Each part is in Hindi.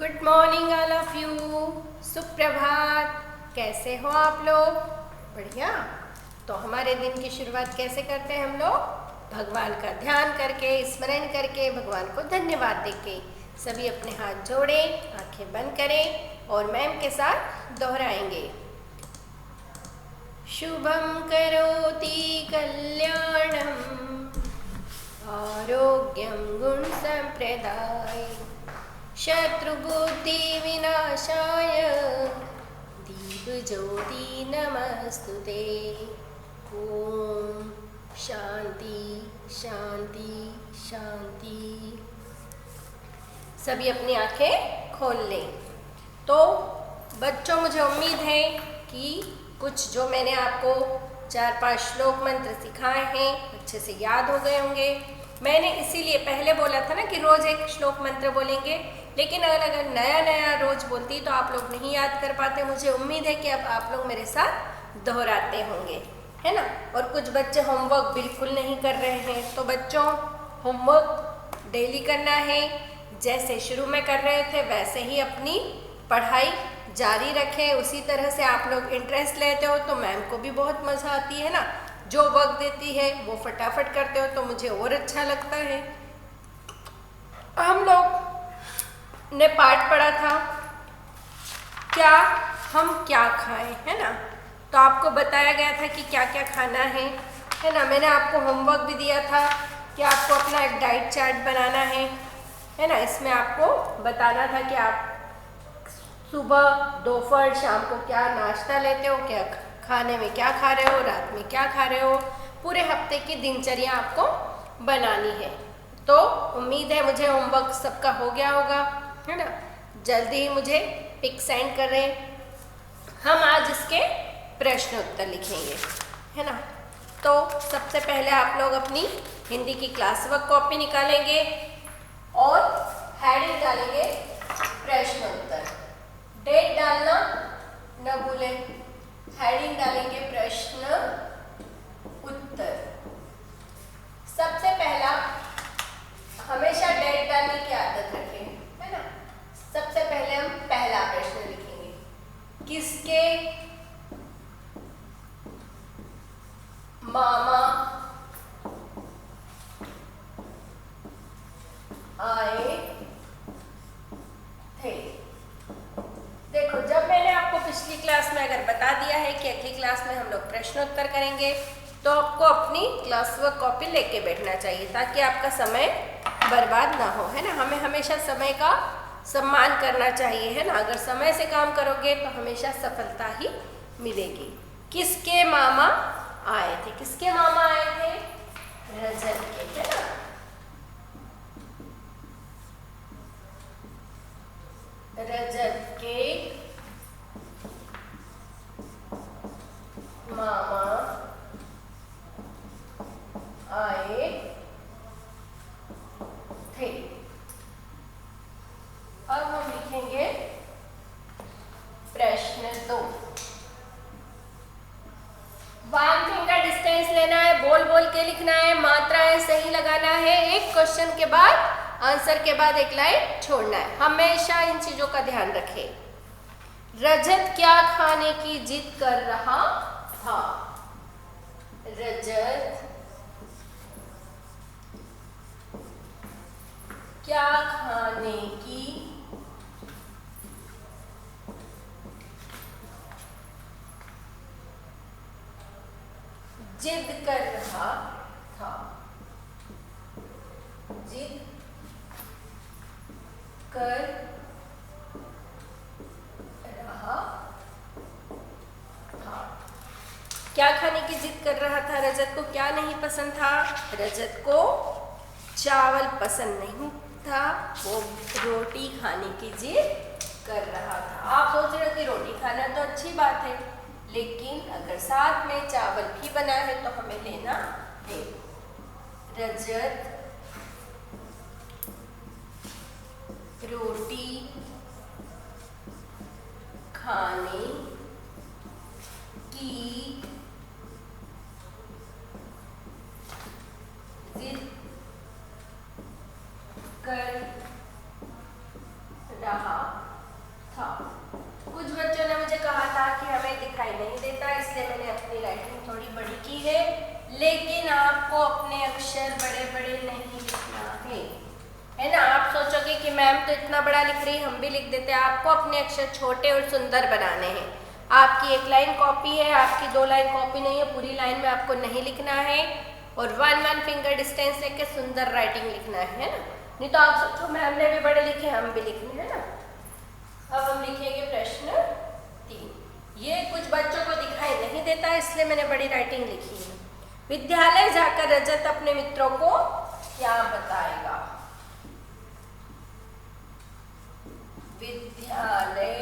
Good morning all of you. सुप्रभात। कैसे हो आप लोग? बढ़िया। तो हमारे दिन की शुरुआत कैसे करते हैं हम लोग? भगवान का ध्यान करके, स्मरण करके, भगवान को धन्यवाद देके। सभी अपने हाथ जोड़ें, आंखें बंद करें और मैम के साथ दोहराएंगे। शुभम करोति कल्याणम आरोग्यम गुण संप्रदाय शत्रुबुद्धि विनाशाय दीपज्योति नमस्तुते। ओम शांति शांति शांति। सभी अपनी आंखें खोल लें। तो बच्चों, मुझे उम्मीद है कि कुछ जो मैंने आपको 4-5 श्लोक मंत्र सिखाए हैं अच्छे से याद हो गए होंगे। मैंने इसीलिए पहले बोला था ना कि रोज एक श्लोक मंत्र बोलेंगे, लेकिन अगर नया रोज बोलती तो आप लोग नहीं याद कर पाते। मुझे उम्मीद है कि अब आप लोग मेरे साथ दोहराते होंगे, है ना। और कुछ बच्चे होमवर्क बिल्कुल नहीं कर रहे हैं, तो बच्चों होमवर्क डेली करना है। जैसे शुरू में कर रहे थे वैसे ही अपनी पढ़ाई जारी रखें। उसी तरह से आप लोग इंटरेस्ट लेते हो तो मैम को भी बहुत मज़ा आती है ना। जो वर्क देती है वो फटाफट करते हो तो मुझे और अच्छा लगता है। हम लोग ने पाठ पढ़ा था क्या हम क्या खाएं, है ना। तो आपको बताया गया था कि क्या क्या खाना है ना। मैंने आपको होमवर्क भी दिया था कि आपको अपना एक डाइट चार्ट बनाना है ना। इसमें आपको बताना था कि आप सुबह, दोपहर, शाम को क्या नाश्ता लेते हो, क्या खाने में क्या खा रहे हो, रात में क्या खा रहे हो। पूरे हफ्ते की दिनचर्या आपको बनानी है। तो उम्मीद है मुझे होमवर्क सबका हो गया होगा, है ना। जल्दी ही मुझे पिक सेंड कर रहे हैं। हम आज इसके प्रश्न उत्तर लिखेंगे, है ना। तो सबसे पहले आप लोग अपनी हिंदी की क्लास वर्क कॉपी निकालेंगे और हेडिंग डालेंगे प्रश्न उत्तर। डेट डालना न भूलें। हेडिंग डालेंगे प्रश्न उत्तर। सबसे पहला, हमेशा डेट डालने की आदत रखें, है ना। सबसे पहले हम पहला प्रश्न लिखेंगे। किसके मामा आए थे? देखो, जब मैंने आपको पिछली क्लास में अगर बता दिया है कि अगली क्लास में हम लोग प्रश्नोत्तर करेंगे, तो आपको अपनी क्लास वर्क कॉपी लेके बैठना चाहिए ताकि आपका समय बर्बाद ना हो, है ना। हमें हमेशा समय का सम्मान करना चाहिए, है ना। अगर समय से काम करोगे तो हमेशा सफलता ही मिलेगी। किसके मामा आए थे? किसके मामा आए थे? रजत के, है ना। रजत के मामा आए थे। अब हम लिखेंगे प्रश्न 2। 1 फिंगर डिस्टेंस लेना है, बोल बोल के लिखना है, मात्राएं सही लगाना है। एक क्वेश्चन के बाद, आंसर के बाद एक लाइन छोड़ना है। हमेशा इन चीजों का ध्यान रखें। रजत क्या खाने की जिद कर रहा था? रजत क्या खाने की जिद कर रहा था? जिद कर रहा था। क्या खाने की जिद कर रहा था? रजत को क्या नहीं पसंद था? रजत को चावल पसंद नहीं था, वो रोटी खाने की जिद कर रहा था। आप सोच रहे हो कि रोटी खाना तो अच्छी बात है, लेकिन अगर साथ में चावल भी बना है तो हमें लेना है। रजत रोटी खाने की जिद कर रहा था। कुछ बच्चों ने मुझे कहा था कि हमें दिखाई नहीं देता, इसलिए मैंने अपनी राइटिंग थोड़ी बड़ी की है, लेकिन आपको अपने अक्षर बड़े बड़े नहीं लिखना है ना। आप सोचोगे कि मैम तो इतना बड़ा लिख रही, हम भी लिख देते हैं। आपको अपने अक्षर छोटे और सुंदर बनाने हैं। आपकी 1 लाइन कॉपी है, आपकी 2 लाइन कॉपी नहीं है, पूरी लाइन में आपको नहीं लिखना है, और 1 फिंगर डिस्टेंस लेके सुंदर राइटिंग लिखना है ना। नहीं तो आप सोचो मैम ने भी बड़े लिखे, हम भी लिखने, है ना। अब हम लिखेंगे प्रश्न 3। ये कुछ बच्चों को दिखाई नहीं देता, इसलिए मैंने बड़ी राइटिंग लिखी है। विद्यालय जाकर रजत अपने मित्रों को क्या बताएगा? विद्यालय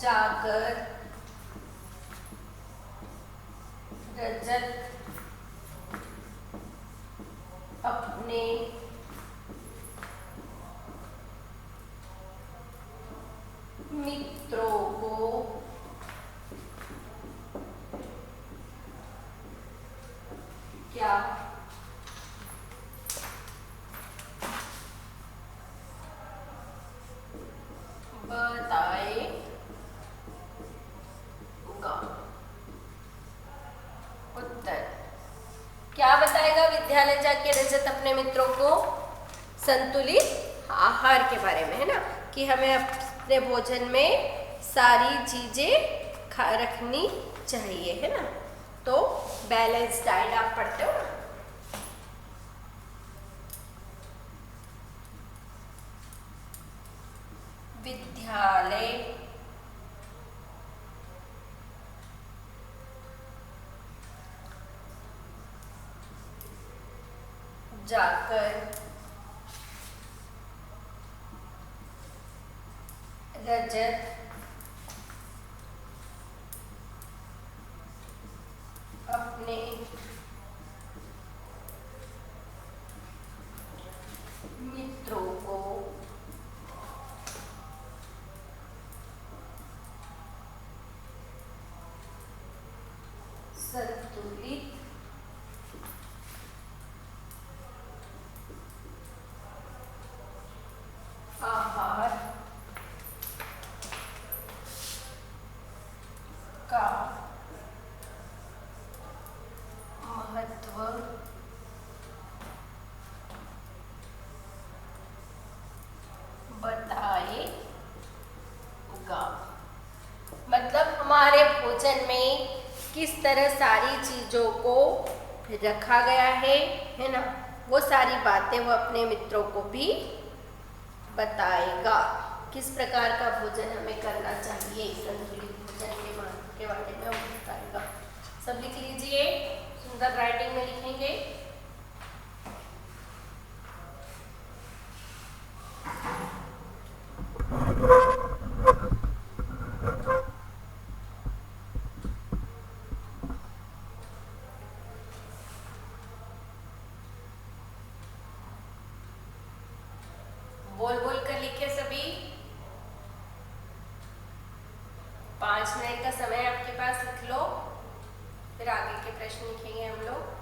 जाकर रजत अपने मित्रों को क्या बताएगा? उत्तर क्या बताएगा विद्यालय जाके रजत अपने मित्रों को? संतुलित आहार के बारे में, है ना, कि हमें अपने भोजन में सारी चीजें रखनी चाहिए, है ना। तो बैलेंस डाइट आप पढ़ते हो ना। विद्यालय जाकर रजत अपने मित्रों को संतुलित आहार का महत्व बताएगा। मतलब हमारे भोजन में किस तरह सारी चीजों को रखा गया है ना, वो सारी बातें वो अपने मित्रों को भी बताएगा। किस प्रकार का भोजन हमें करना चाहिए, संतुलित भोजन के बारे में वो बताएगा। सब लिख लीजिए, सुंदर राइटिंग में लिखेंगे। बोल बोल कर लिखे सभी। 5 मिनट का समय आपके पास, लिख लो, फिर आगे के प्रश्न लिखेंगे हम लोग।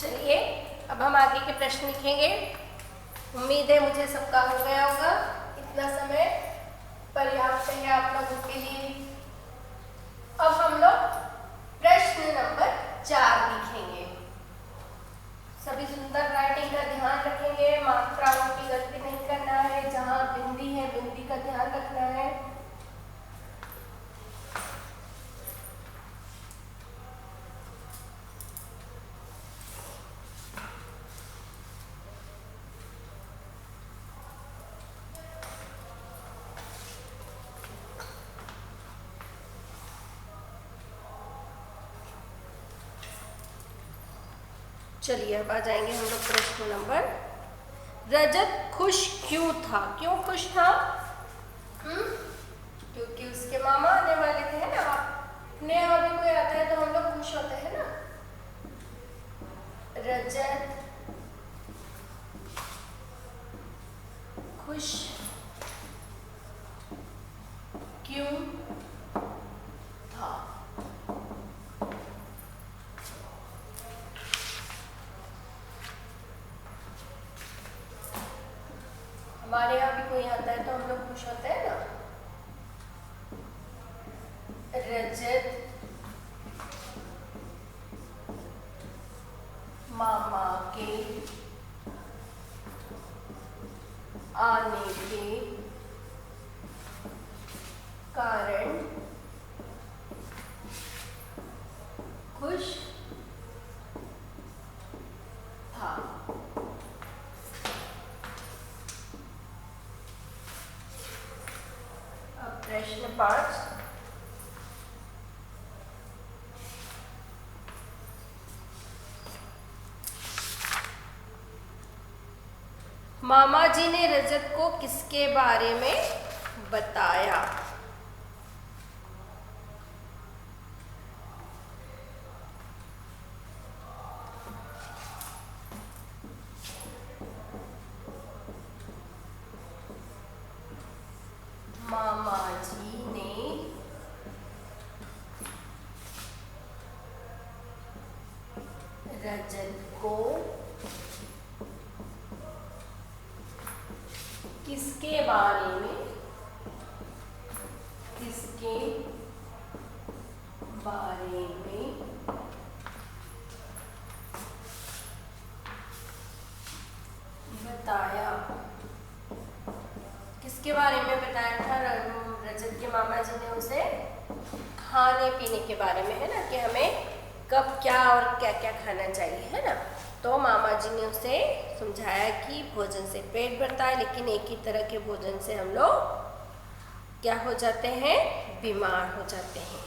चलिए अब हम आगे के प्रश्न लिखेंगे। उम्मीद है मुझे सबका हो गया होगा। इतना समय पर्याप्त है आप लोगों के लिए। अब हम लोग प्रश्न नंबर 4 लिखेंगे। सभी सुंदर राइटिंग का ध्यान रखेंगे, मात्राओं की गलती नहीं करना है, जहां बिंदी है बिंदी का ध्यान रखना है। चलिए अब आ जाएंगे हम लोग प्रश्न नंबर। रजत खुश क्यों था? क्यों खुश था? क्योंकि उसके मामा आने वाले थे, है ना। अपने यहाँ भी कोई आता है तो हम लोग खुश होते हैं ना। रजत खुश क्यों था? हमारे यहाँ भी कोई आता है तो हम लोग खुश होते हैं ना। रजत मामा के आने के कारण खुश था। अब प्रश्न 5। मामा जी ने रजत को किसके बारे में बताया? मामा जी ने रजत को किसके बारे में बताया? किसके बारे में बताया था? रजत के मामा जी ने उसे खाने पीने के बारे में, है ना, कि हमें कब क्या और क्या क्या खाना चाहिए, है ना। तो मामा जी ने उसे समझाया कि भोजन से पेट भरता है, लेकिन एक ही तरह के भोजन से हम लोग क्या हो जाते हैं? बीमार हो जाते हैं।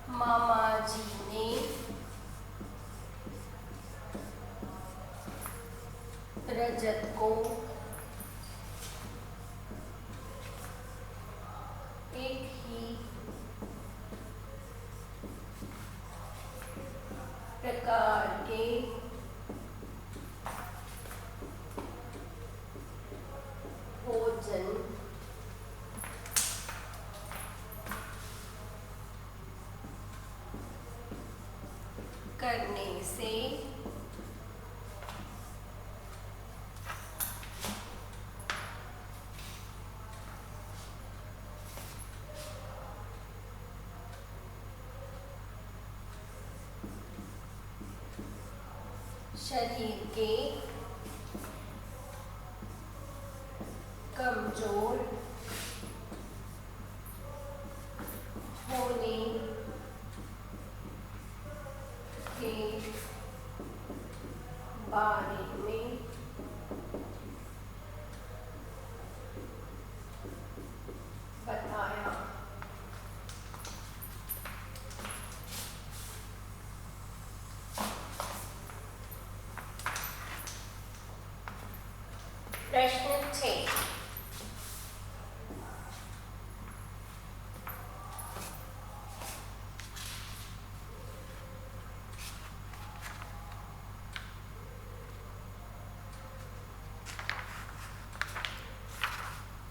मामा जी ने रजत को एक ही प्रकार के भोजन करने से शरीर के कमजोर होने के बारे में बताया। प्रश्न 6।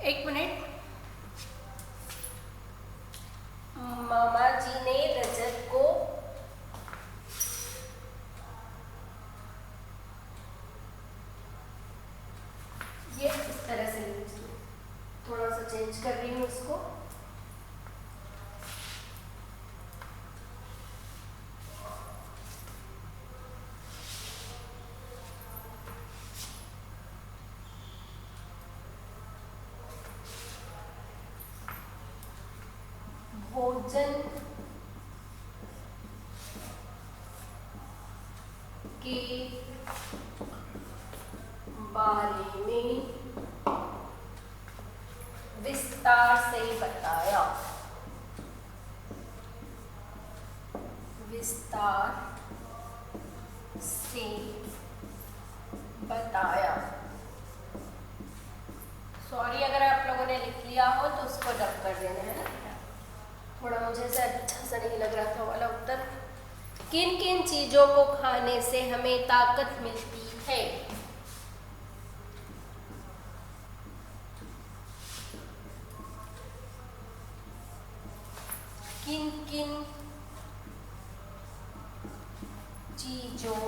एक मिनट। कर रही हूँ इसको। भोजन के बारे में विस्तार से बताया। विस्तार से बताया। सॉरी अगर आप लोगों ने लिख लिया हो तो उसको डब कर देना है ना। थोड़ा मुझे ऐसा अच्छा सा नहीं लग रहा था वाला उत्तर। किन किन चीजों को खाने से हमें ताकत मिलती है? किन किन चीजों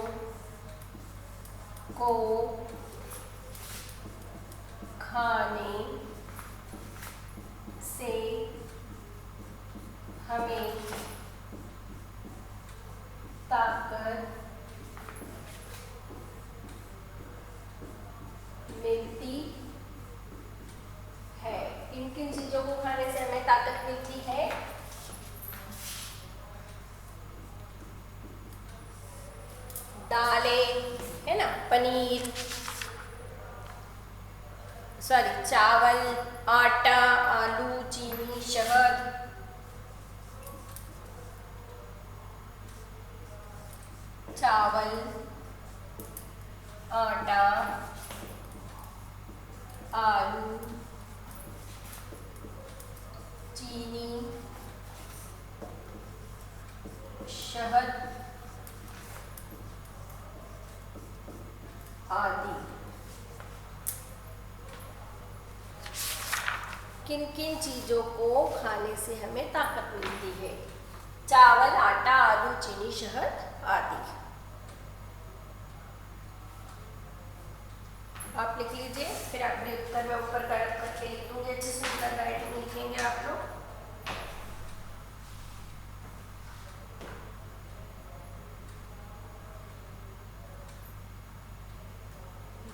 को खाने से हमें ताकत मिलती है? किन किन चीजों को खाने से हमें ताकत मिलती है? दालें है ना, पनीर, सॉरी चावल, आटा, आलू, चीनी, शहद। चावल, आटा, आलू, चीनी, शहद आदि। किन किन चीजों को खाने से हमें ताकत मिलती है? चावल, आटा, आलू, चीनी, शहद आदि। आप लिख लीजिए, फिर अगले उत्तर में ऊपर करके लिख दूंगी। अच्छे से उत्तर राइटिंग लिखेंगे आप लोग।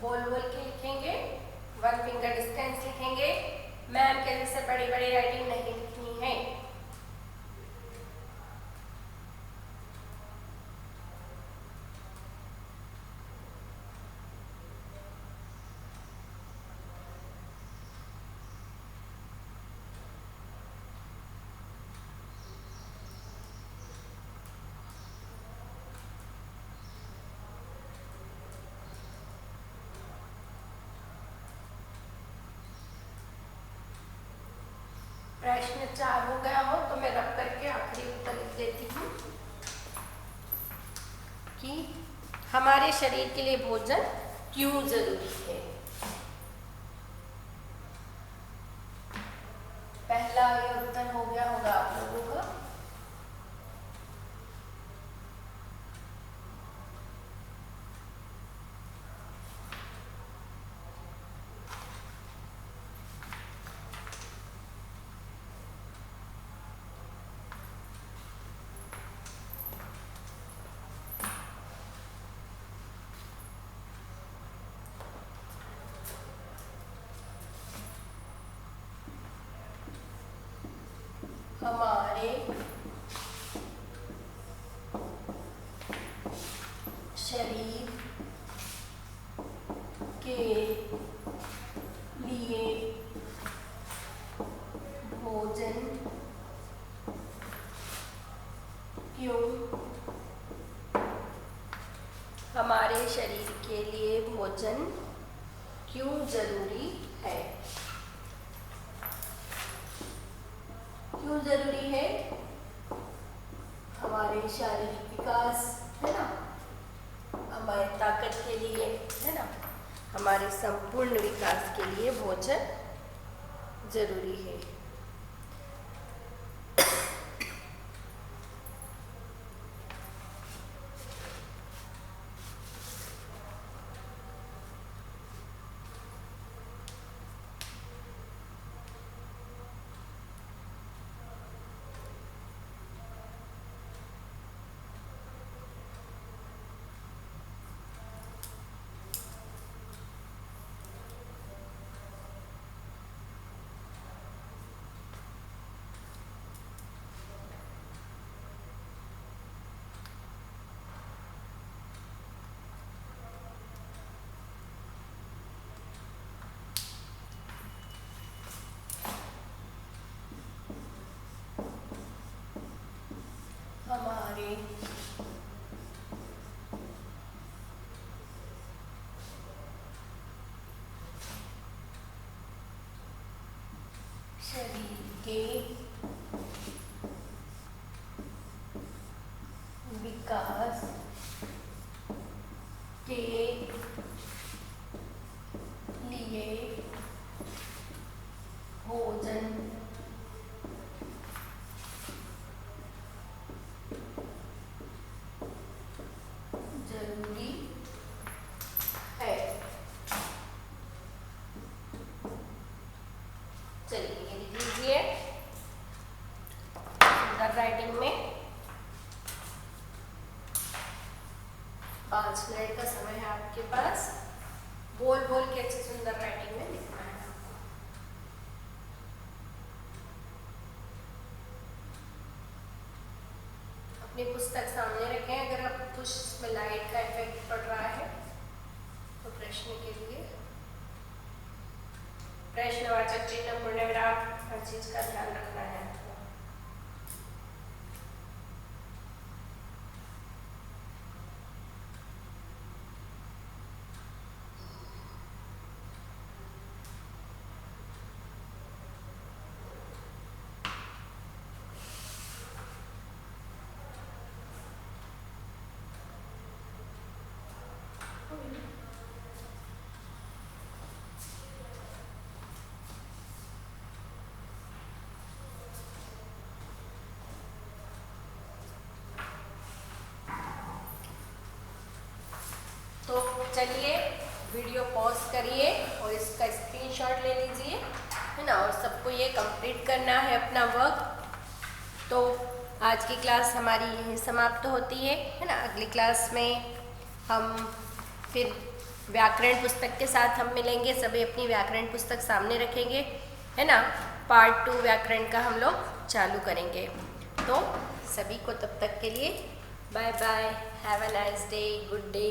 बोल बोल के लिखेंगे, 1 फिंगर डिस्टेंस लिखेंगे। मैम के जैसे बड़ी बड़ी राइटिंग नहीं लिखनी है। प्रश्न 4 हो गया हो तो मैं रब करके आखिरी उत्तर लिख देती हूँ कि हमारे शरीर के लिए भोजन क्यों जरूरी है। पहला ये उत्तर हो गया होगा आप लोगों का। हमारे शरीर के लिए भोजन क्यों, हमारे शरीर के लिए भोजन क्यों जरूरी है? क्यों जरूरी है? हमारे शारीरिक विकास है ना, हमारे ताकत के लिए है ना, हमारे संपूर्ण विकास के लिए भोजन जरूरी है। शरीर के विकास के लिए भोजन जरूरी है। चलिए ये लिख लीजिए सुंदर राइटिंग में। 5 मिनट का समय है आपके पास, बोल बोल के अच्छे सुंदर राइटिंग में लिखना है आपको। अपनी पुस्तक सामने रखें। अगर आप कुछ में लाइट का इफेक्ट पड़ रहा है तो प्रश्न के लिए प्रश्नवाचक चिन्ह, पूर्णविराम, हर चीज का ध्यान रखना है आपको। तो चलिए वीडियो पॉज करिए और इसका स्क्रीनशॉट ले लीजिए, है ना। और सबको ये कंप्लीट करना है अपना वर्क। तो आज की क्लास हमारी यहीं समाप्त होती है ना। अगली क्लास में हम फिर व्याकरण पुस्तक के साथ हम मिलेंगे। सभी अपनी व्याकरण पुस्तक सामने रखेंगे, है ना। पार्ट 2 व्याकरण का हम लोग चालू करेंगे। तो सभी को तब तक के लिए bye bye, have a nice day, good day.